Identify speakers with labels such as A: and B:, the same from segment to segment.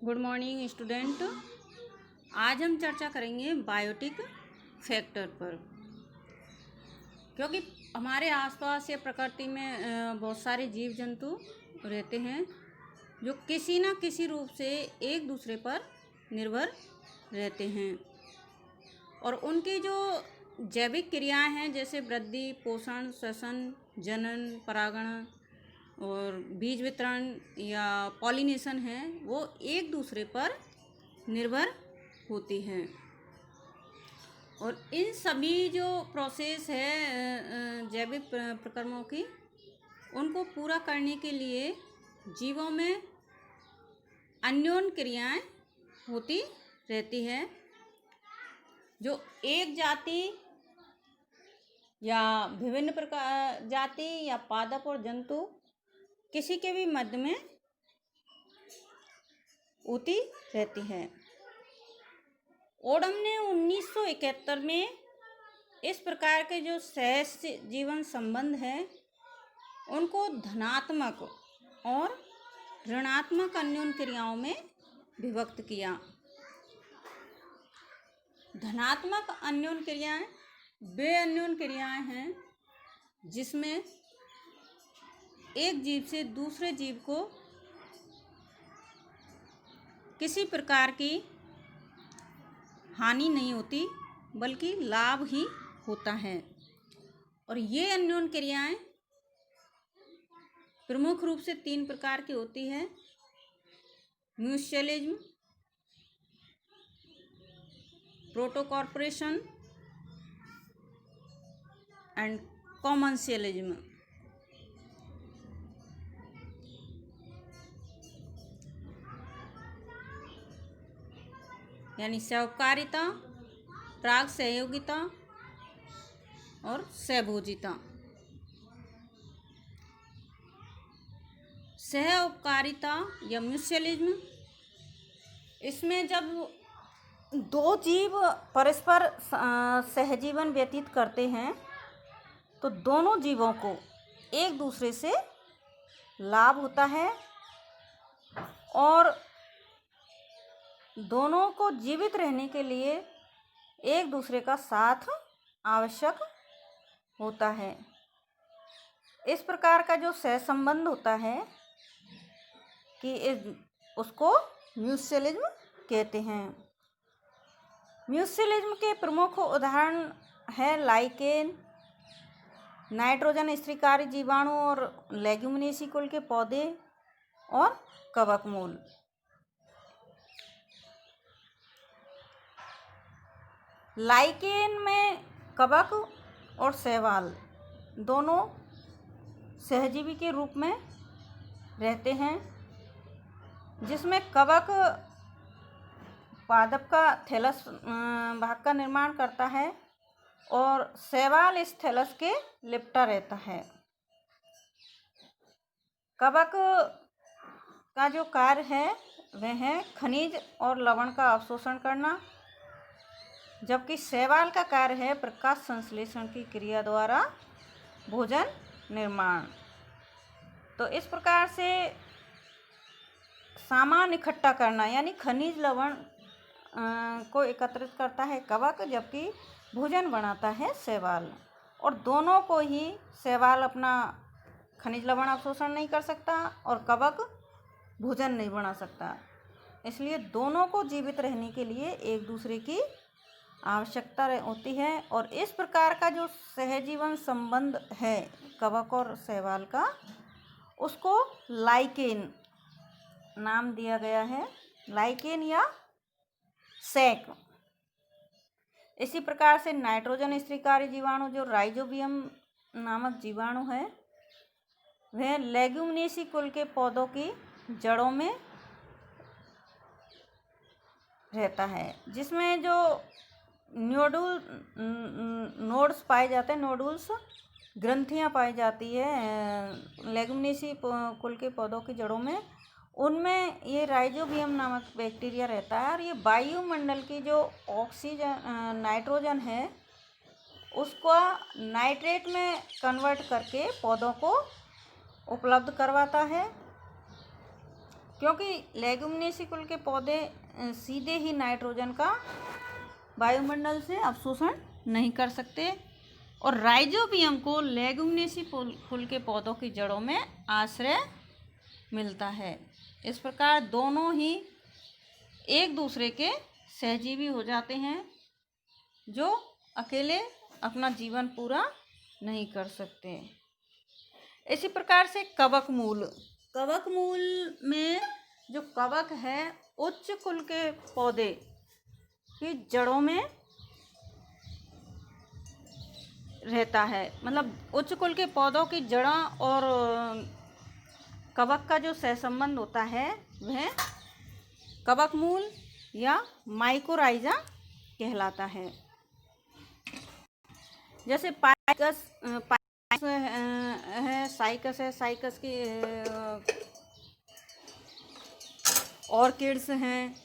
A: Good morning student. आज हम चर्चा करेंगे बायोटिक फैक्टर पर, क्योंकि हमारे आसपास या प्रकृति में बहुत सारे जीव जंतु रहते हैं जो किसी न किसी रूप से एक दूसरे पर निर्भर रहते हैं और उनकी जो जैविक क्रियाएं हैं जैसे वृद्धि, पोषण, श्वसन, जनन, परागण और बीज वितरण या पॉलिनेशन है, वो एक दूसरे पर निर्भर होती हैं। और इन सभी जो प्रोसेस है जैविक प्रक्रमों की, उनको पूरा करने के लिए जीवों में अन्योन्य क्रियाएं होती रहती है। जो एक जाति या विभिन्न प्रकार जाति या पादप और जंतु किसी के भी मध्य में होती रहती है। ओडम ने 1971 में इस प्रकार के जो सहज जीवन संबंध है उनको धनात्मक और ऋणात्मक अन्योन्य क्रियाओं में विभक्त किया। धनात्मक अन्योन्य क्रियाएं वे अन्योन्य क्रियाएं हैं जिसमें एक जीव से दूसरे जीव को किसी प्रकार की हानि नहीं होती बल्कि लाभ ही होता है। और ये अन्योन्य क्रियाएं प्रमुख रूप से 3 प्रकार की होती है: म्यूचुअलिज्म, प्रोटोकॉर्पोरेशन एंड कॉमन्शियलिज्म। यानी सहकारिता, प्राग सहयोगिता और सहभोजिता। सह उपकारिता या म्यूचुअलिज्म, इसमें जब दो जीव परस्पर सहजीवन व्यतीत करते हैं तो दोनों जीवों को एक दूसरे से लाभ होता है और दोनों को जीवित रहने के लिए एक दूसरे का साथ आवश्यक होता है। इस प्रकार का जो सहसंबंध होता है कि उसको म्यूचुअलिज्म कहते हैं। म्यूचुअलिज्म के प्रमुख उदाहरण है लाइकेन, नाइट्रोजन स्त्रीकारी जीवाणु और लेग्यूमिनेसी कुल के पौधे और कवकमूल। लाइकेन में कवक और शैवाल दोनों सहजीवी के रूप में रहते हैं, जिसमें कवक पादप का थैलस भाग का निर्माण करता है और शैवाल इस थैलस के लिपटा रहता है। कवक का जो कार्य है वह है खनिज और लवण का अवशोषण करना, जबकि शैवाल का कार्य है प्रकाश संश्लेषण की क्रिया द्वारा भोजन निर्माण। तो इस प्रकार से सामान इकट्ठा करना यानी खनिज लवण को एकत्रित करता है कवक, जबकि भोजन बनाता है शैवाल। और दोनों को ही शैवाल अपना खनिज लवण अवशोषण नहीं कर सकता और कवक भोजन नहीं बना सकता, इसलिए दोनों को जीवित रहने के लिए एक दूसरे की आवश्यकता होती है। और इस प्रकार का जो सहजीवन संबंध है कवक और शैवाल का, उसको लाइकेन नाम दिया गया है, लाइकेन या सैक। इसी प्रकार से नाइट्रोजन स्त्रीकारी जीवाणु जो राइजोबियम नामक जीवाणु है, वह लेग्यूमिनेसी कुल के पौधों की जड़ों में रहता है, जिसमें जो नोड्स पाए जाते हैं, नोडुल्स ग्रंथियां पाई जाती है लेग्यूमिनेसी कुल के पौधों की जड़ों में, उनमें ये राइजोबियम नामक बैक्टीरिया रहता है और ये वायुमंडल की जो ऑक्सीजन नाइट्रोजन है उसको नाइट्रेट में कन्वर्ट करके पौधों को उपलब्ध करवाता है। क्योंकि लेग्यूमिनेसी कुल के पौधे सीधे ही नाइट्रोजन का वायुमंडल से अवशोषण नहीं कर सकते और राइजोबियम को लेग्यूमिनेसी कुल के पौधों की जड़ों में आश्रय मिलता है। इस प्रकार दोनों ही एक दूसरे के सहजीवी हो जाते हैं, जो अकेले अपना जीवन पूरा नहीं कर सकते। इसी प्रकार से कवक मूल में जो कवक है उच्च कुल के पौधे की जड़ों में रहता है। मतलब उच्च कुल के पौधों की जड़ा और कवक का जो सहसंबंध होता है वह कवक मूल या माइकोराइजा कहलाता है। जैसे पाइकस है, साइकस है, साइकस की ऑर्किड्स हैं,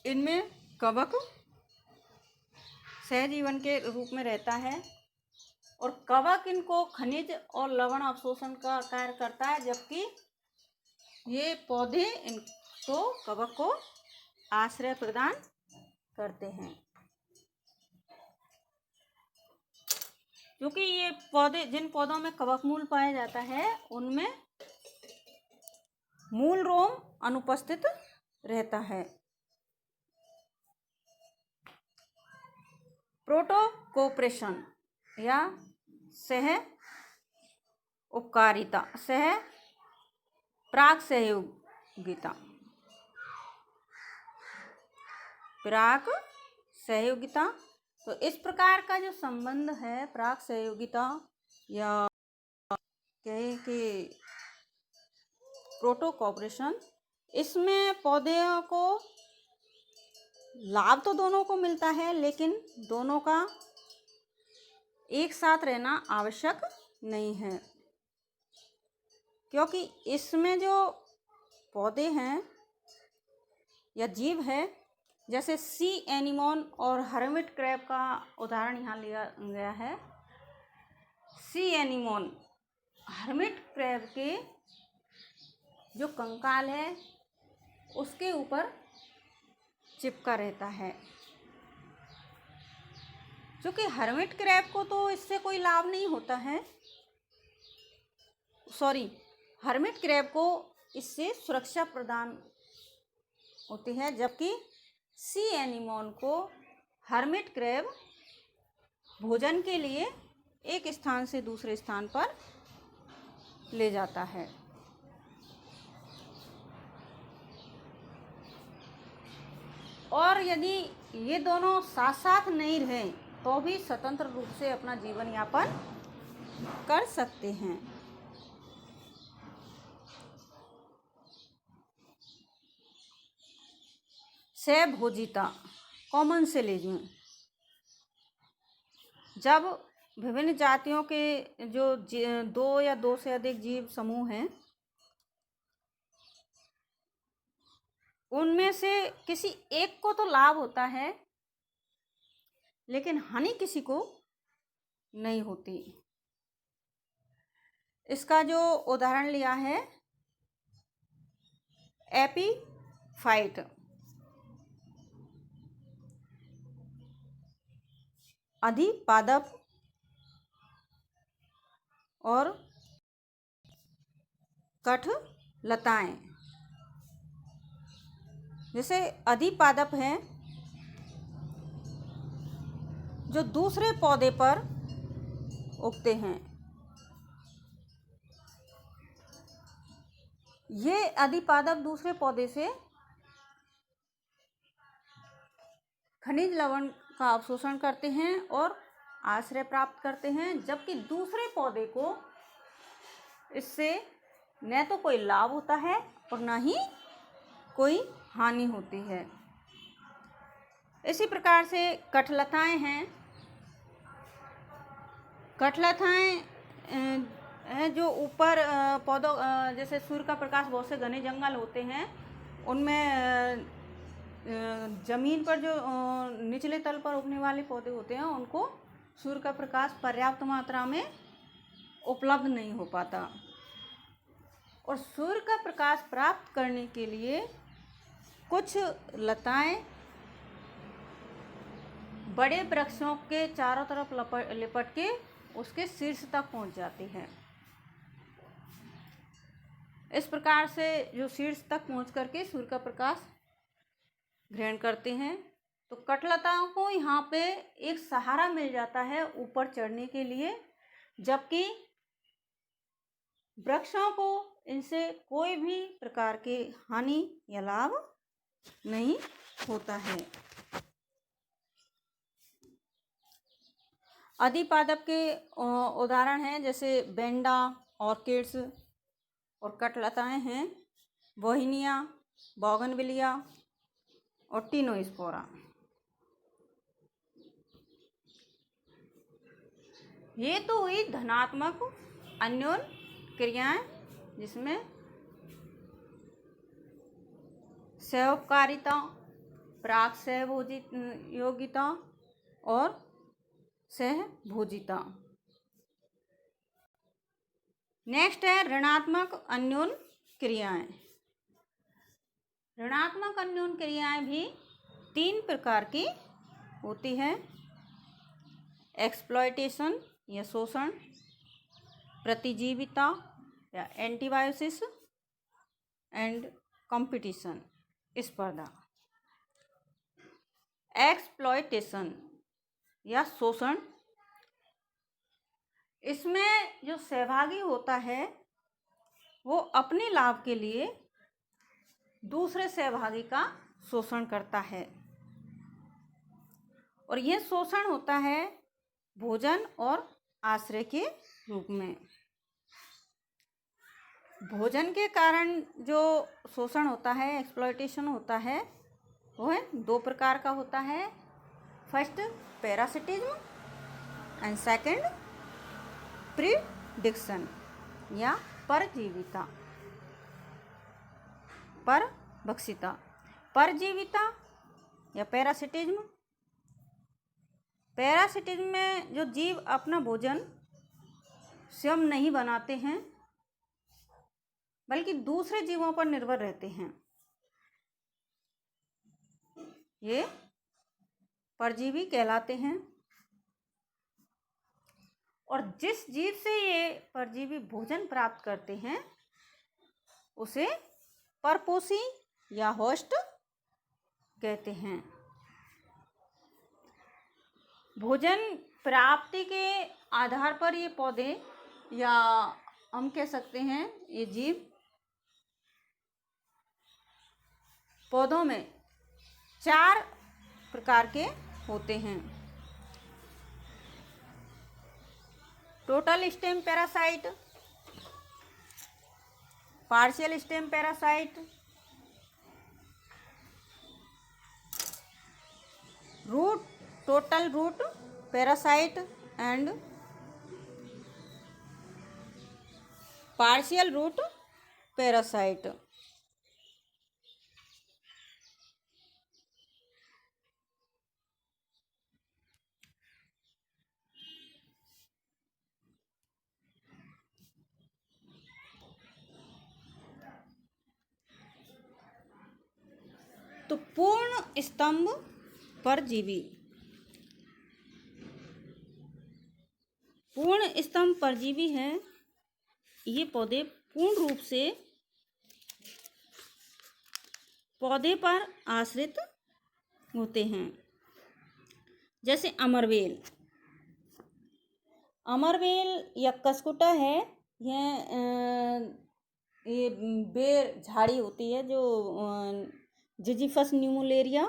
A: इनमें कवक सहजीवन के रूप में रहता है और कवक इनको खनिज और लवण अवशोषण का कार्य करता है, जबकि ये पौधे इनको कवक को आश्रय प्रदान करते हैं। क्योंकि ये पौधे, जिन पौधों में कवक मूल पाया जाता है उनमें मूल रोम अनुपस्थित रहता है। प्रोटोकोपरेशन या सह उपकारिता, सह प्राक सहयोगिता, प्राक सहयोगिता। तो इस प्रकार का जो संबंध है प्राक सहयोगिता या कहे कि प्रोटोकोपरेशन, इसमें पौधों को लाभ तो दोनों को मिलता है, लेकिन दोनों का एक साथ रहना आवश्यक नहीं है। क्योंकि इसमें जो पौधे हैं या जीव है, जैसे सी एनीमोन और हर्मिट क्रैब का उदाहरण यहाँ लिया गया है। सी एनीमोन हर्मिट क्रैब के जो कंकाल है उसके ऊपर चिपका रहता है। क्योंकि हर्मिट क्रैब को तो इससे कोई लाभ नहीं होता है, हर्मिट क्रैब को इससे सुरक्षा प्रदान होती है, जबकि सी एनीमोन को हर्मिट क्रैब भोजन के लिए एक स्थान से दूसरे स्थान पर ले जाता है। और यदि ये दोनों साथ साथ नहीं रहें तो भी स्वतंत्र रूप से अपना जीवन यापन कर सकते हैं। सहभोजिता, कॉमन सेलेजियम, जब विभिन्न जातियों के जो दो या दो से अधिक जीव समूह हैं, उनमें से किसी एक को तो लाभ होता है लेकिन हानि किसी को नहीं होती। इसका जो उदाहरण लिया है एपीफाइट, अधिपादप और कठलताएं। जैसे अधिपादप हैं जो दूसरे पौधे पर उगते हैं। ये अधिपादप दूसरे पौधे से खनिज लवण का अवशोषण करते हैं और आश्रय प्राप्त करते हैं, जबकि दूसरे पौधे को इससे न तो कोई लाभ होता है और न ही कोई हानि होती है। इसी प्रकार से कठलताएं हैं। कठलताएं जो ऊपर पौधों, जैसे सूर्य का प्रकाश बहुत से घने जंगल होते हैं, उनमें जमीन पर जो निचले तल पर उगने वाले पौधे होते हैं उनको सूर्य का प्रकाश पर्याप्त मात्रा में उपलब्ध नहीं हो पाता और सूर्य का प्रकाश प्राप्त करने के लिए कुछ लताएं बड़े वृक्षों के चारों तरफ लिपट के उसके शीर्ष तक पहुंच जाती हैं। इस प्रकार से जो शीर्ष तक पहुंच करके सूर्य का प्रकाश ग्रहण करते हैं, तो कठलताओं को यहाँ पे एक सहारा मिल जाता है ऊपर चढ़ने के लिए, जबकि वृक्षों को इनसे कोई भी प्रकार के हानि या लाभ नहीं होता है। अधिपादप के उदाहरण हैं जैसे बेंडा, ऑर्किड्स और कठलताएं हैं बोहिनिया, बोगनविलिया और टिनोस्पोरा। ये तो हुई धनात्मक अन्योन क्रियाएं, जिसमें सहयोगकारिता, प्राक सहयोगिता और सहभोजिता। नेक्स्ट है ऋणात्मक अन्योन क्रियाएं। ऋणात्मक अन्योन क्रियाएं भी 3 प्रकार की होती है: एक्सप्लॉयटेशन या शोषण, प्रतिजीविता या एंटीबायोसिस एंड कंपटीशन स्पर्धा। एक्सप्लॉयटेशन या शोषण, इसमें जो सहभागी होता है वो अपने लाभ के लिए दूसरे सहभागी का शोषण करता है, और यह शोषण होता है भोजन और आश्रय के रूप में। भोजन के कारण जो शोषण होता है, एक्सप्लॉयटेशन होता है, वह 2 प्रकार का होता है। First parasitism and second prediction या परजीविता, परभक्षिता। परजीविता या पैरासिटिज्म, पैरासिटिज्म में जो जीव अपना भोजन स्वयं नहीं बनाते हैं बल्कि दूसरे जीवों पर निर्भर रहते हैं, ये परजीवी कहलाते हैं। और जिस जीव से ये परजीवी भोजन प्राप्त करते हैं उसे परपोषी या होस्ट कहते हैं। भोजन प्राप्ति के आधार पर ये पौधे, या हम कह सकते हैं ये जीव, पौधों में 4 प्रकार के होते हैं: total stem parasite, partial stem parasite, root total root parasite and partial root parasite. तो पूर्ण स्तंभ परजीवी, पूर्ण स्तंभ परजीवी हैं। ये पौधे पूर्ण रूप से पौधे पर आश्रित होते हैं, जैसे अमरवेल। अमरवेल या कसकुटा है, ये बेर झाड़ी होती है जो जिजीफस न्यूमुलेरिया,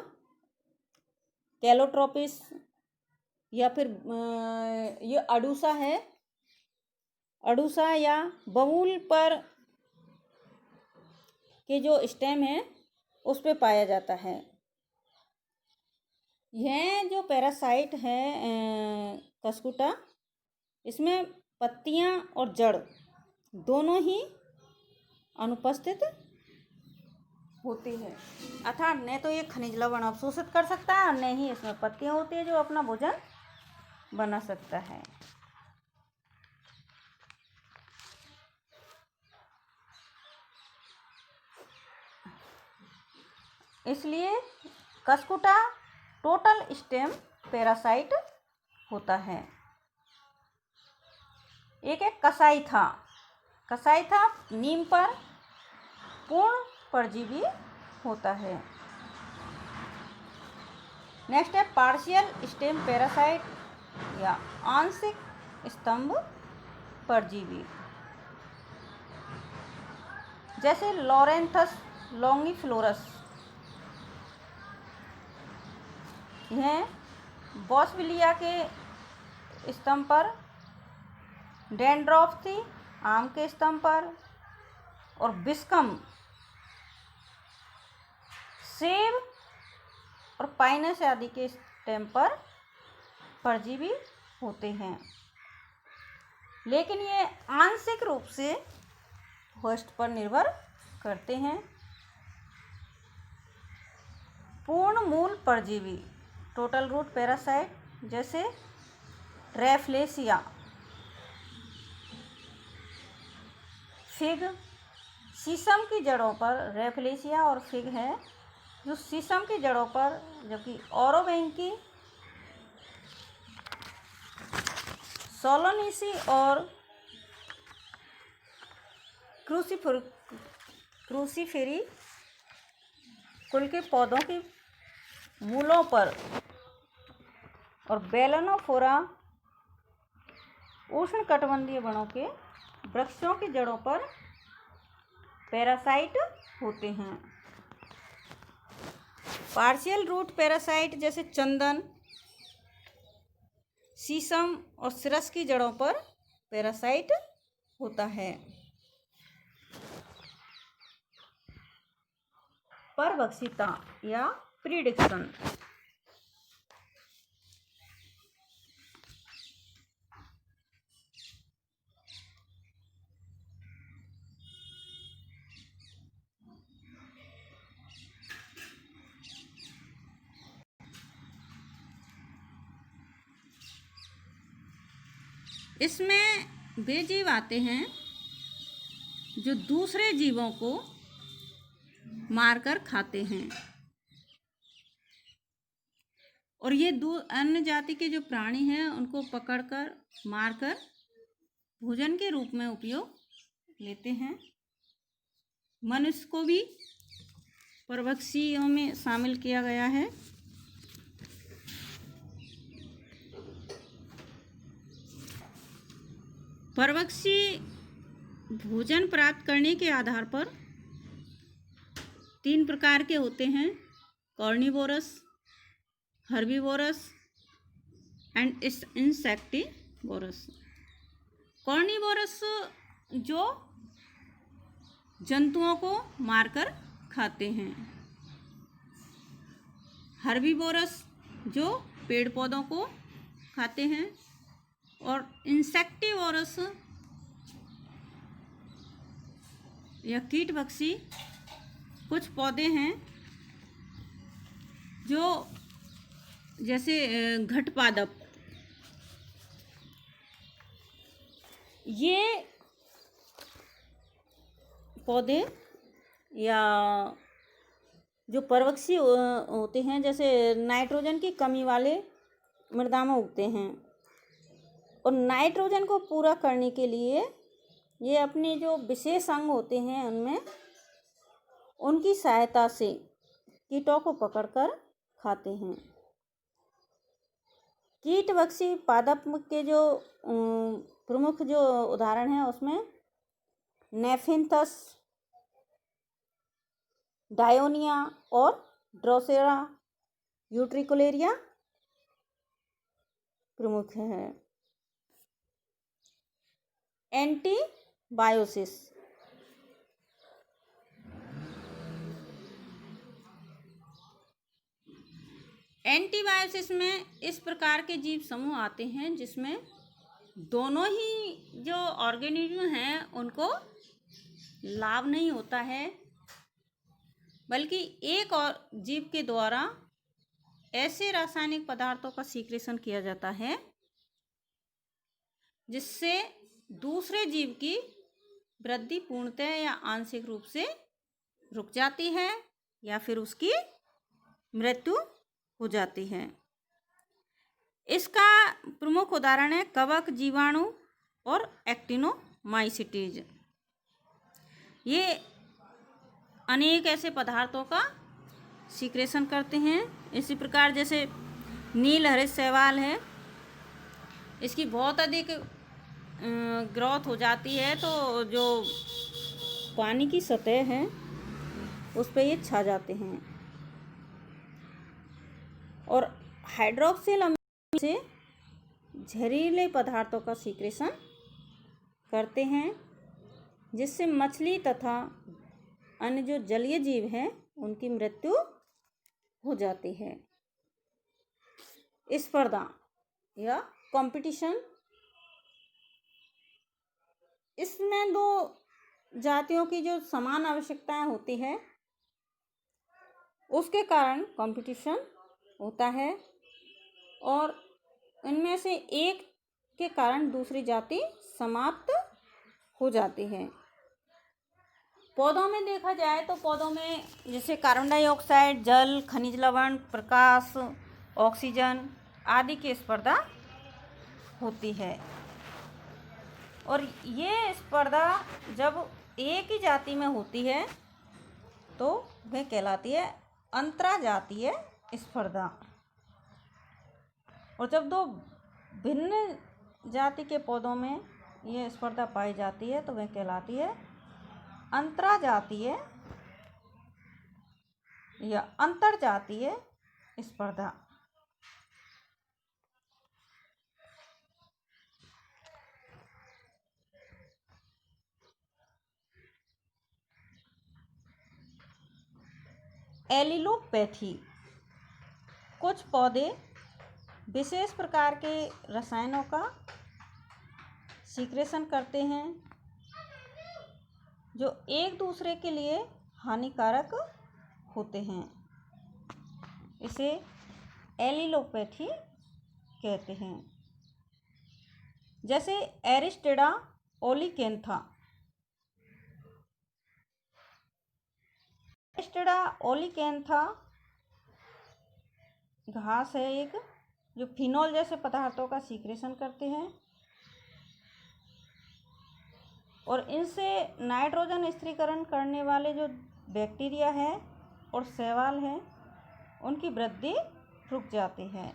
A: कैलोट्रोपिस, या फिर ये अडूसा है, अडूसा या बबूल पर के जो स्टेम है उस पे पाया जाता है। यह जो पैरासाइट है कसकुटा, इसमें पत्तियां और जड़ दोनों ही अनुपस्थित होती है, अर्थात न तो ये खनिज लवण अवशोषित कर सकता है और न ही इसमें पत्तियां होती है जो अपना भोजन बना सकता है। इसलिए कस्कुटा टोटल स्टेम पैरासाइट होता है। एक है कसाईथा। कसाईथा नीम पर पूर्ण परजीवी होता है। नेक्स्ट है पार्शियल स्टेम पैरासाइट या आंशिक स्तंभ परजीवी, जैसे लॉरेंथस लॉन्गिफ्लोरस। यह बॉसविलिया के स्तंभ पर, डेंड्रोफ्थी आम के स्तंभ पर और बिस्कम सेब और पाइनस आदि के स्टेम पर परजीवी होते हैं, लेकिन ये आंशिक रूप से होस्ट पर निर्भर करते हैं। पूर्ण मूल परजीवी टोटल रूट पैरासाइट, जैसे रैफ्लेसिया, फिग, शीशम की जड़ों पर रैफ्लेसिया और फिग है जो शीशम की जड़ों पर, जबकि ओरोबैंकी, सोलोनीसी और क्रूसीफेरी कुल के पौधों के मूलों पर और बेलेनोफोरा उष्णकटिबंधीय वनों के वृक्षों की जड़ों पर पैरासाइट होते हैं। पार्शियल रूट पैरासाइट जैसे चंदन, शीशम और सिरस की जड़ों पर पैरासाइट होता है। परभक्षिता या प्रीडिक्शन। इसमें वे जीव आते हैं जो दूसरे जीवों को मारकर खाते हैं, और ये अन्य जाति के जो प्राणी हैं उनको पकड़कर मारकर भोजन के रूप में उपयोग लेते हैं। मनुष्य को भी परभक्षियों में शामिल किया गया है। परभक्षी भोजन प्राप्त करने के आधार पर 3 प्रकार के होते हैं: carnivorous, herbivorous and insectivorous. Carnivorous जो जंतुओं को मारकर खाते हैं, हर्बीवोरस जो पेड़ पौधों को खाते हैं, और इंसेक्टिवोरस या कीटभक्षी कुछ पौधे हैं जो जैसे घटपादप, ये पौधे या जो परभक्षी होते हैं जैसे नाइट्रोजन की कमी वाले मृदा में उगते हैं, और नाइट्रोजन को पूरा करने के लिए ये अपने जो विशेष अंग होते हैं उनमें उनकी सहायता से कीटों को पकड़कर खाते हैं। कीटभक्षी पादप के जो प्रमुख जो उदाहरण हैं उसमें नेफिंथस, डायोनिया और ड्रोसेरा यूट्रिकुलेरिया प्रमुख है। एंटीबायोसिस। एंटीबायोसिस में इस प्रकार के जीव समूह आते हैं जिसमें दोनों ही जो ऑर्गेनिज्म हैं उनको लाभ नहीं होता है, बल्कि एक और जीव के द्वारा ऐसे रासायनिक पदार्थों का सीक्रेशन किया जाता है जिससे दूसरे जीव की वृद्धि पूर्णतः या आंशिक रूप से रुक जाती है या फिर उसकी मृत्यु हो जाती है। इसका प्रमुख उदाहरण है कवक जीवाणु और एक्टिनोमाइसीटीज। ये अनेक ऐसे पदार्थों का सीक्रेशन करते हैं। इसी प्रकार जैसे नील हरित शैवाल है, इसकी बहुत अधिक ग्रोथ हो जाती है तो जो पानी की सतह है उस पर ये छा जाते हैं। और हाइड्रोक्सिल अमीन से जहरीले पदार्थों का सीक्रेशन करते हैं, जिससे मछली तथा अन्य जो जलीय जीव हैं उनकी मृत्यु हो जाती है। स्पर्धा या कंपटीशन, इसमें दो जातियों की जो समान आवश्यकताएं होती है उसके कारण कंपटीशन होता है, और इनमें से एक के कारण दूसरी जाति समाप्त हो जाती है। पौधों में देखा जाए तो पौधों में जैसे कार्बन डाइऑक्साइड, जल, खनिज लवण, प्रकाश, ऑक्सीजन आदि की स्पर्धा होती है। और ये स्पर्धा जब एक ही जाति में होती है तो वह कहलाती है अंतराजातीय स्पर्धा। और जब दो भिन्न जाति के पौधों में ये स्पर्धा पाई जाती है तो वह कहलाती है अंतराजातीय या अंतरजातीय स्पर्धा। एलिलोपैथी, कुछ पौधे विशेष प्रकार के रसायनों का सीक्रेशन करते हैं जो एक दूसरे के लिए हानिकारक होते हैं। इसे एलिलोपैथी कहते हैं। जैसे एरिस्टिडा ओलिकेंथा। एरिस्टिडा ओलिकेंथा घास है एक जो फिनोल जैसे पदार्थों का सीक्रेशन करते हैं, और इनसे नाइट्रोजन स्थिरीकरण करने वाले जो बैक्टीरिया है और शैवाल है उनकी वृद्धि रुक जाती है।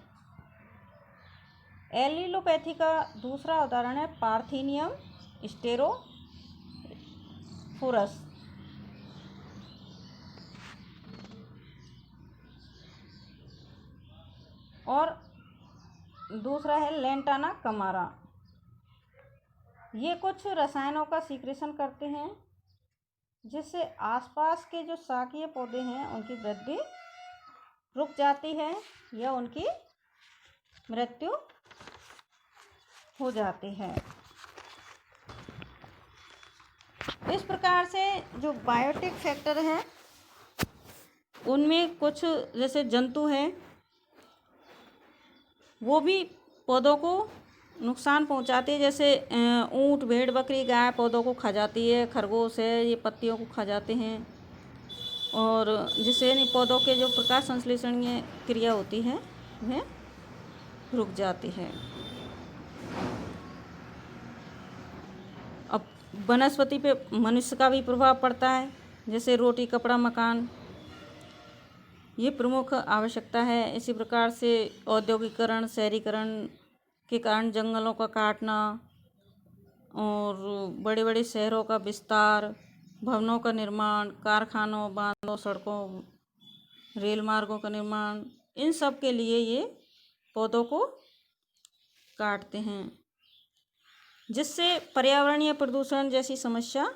A: एलिलोपैथी का दूसरा उदाहरण है पार्थेनियम स्टेरोफोरस। और दूसरा है लेंटाना कमारा। ये कुछ रसायनों का सीक्रेशन करते हैं जिससे आसपास के जो शाकीय पौधे हैं उनकी वृद्धि रुक जाती है या उनकी मृत्यु हो जाती है। इस प्रकार से जो बायोटिक फैक्टर हैं उनमें कुछ जैसे जंतु हैं वो भी पौधों को नुकसान पहुंचाते हैं। जैसे ऊंट, भेड़, बकरी, गाय पौधों को खा जाती है, खरगोश है ये पत्तियों को खा जाते हैं, और जिससे पौधों के जो प्रकाश संश्लेषणीय क्रिया होती है वह रुक जाती है। अब वनस्पति पे मनुष्य का भी प्रभाव पड़ता है, जैसे रोटी, कपड़ा, मकान ये प्रमुख आवश्यकता है। इसी प्रकार से औद्योगिकरण, शहरीकरण के कारण जंगलों का काटना और बड़े बड़े शहरों का विस्तार, भवनों का निर्माण, कारखानों, बांधों, सड़कों, रेल मार्गों का निर्माण, इन सब के लिए ये पौधों को काटते हैं, जिससे पर्यावरणीय प्रदूषण जैसी समस्या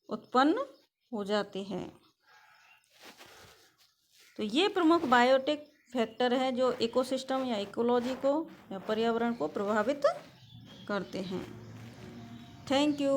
A: उत्पन्न हो जाती है। तो ये प्रमुख बायोटिक फैक्टर है जो इकोसिस्टम या इकोलॉजी को या पर्यावरण को प्रभावित करते हैं। Thank you.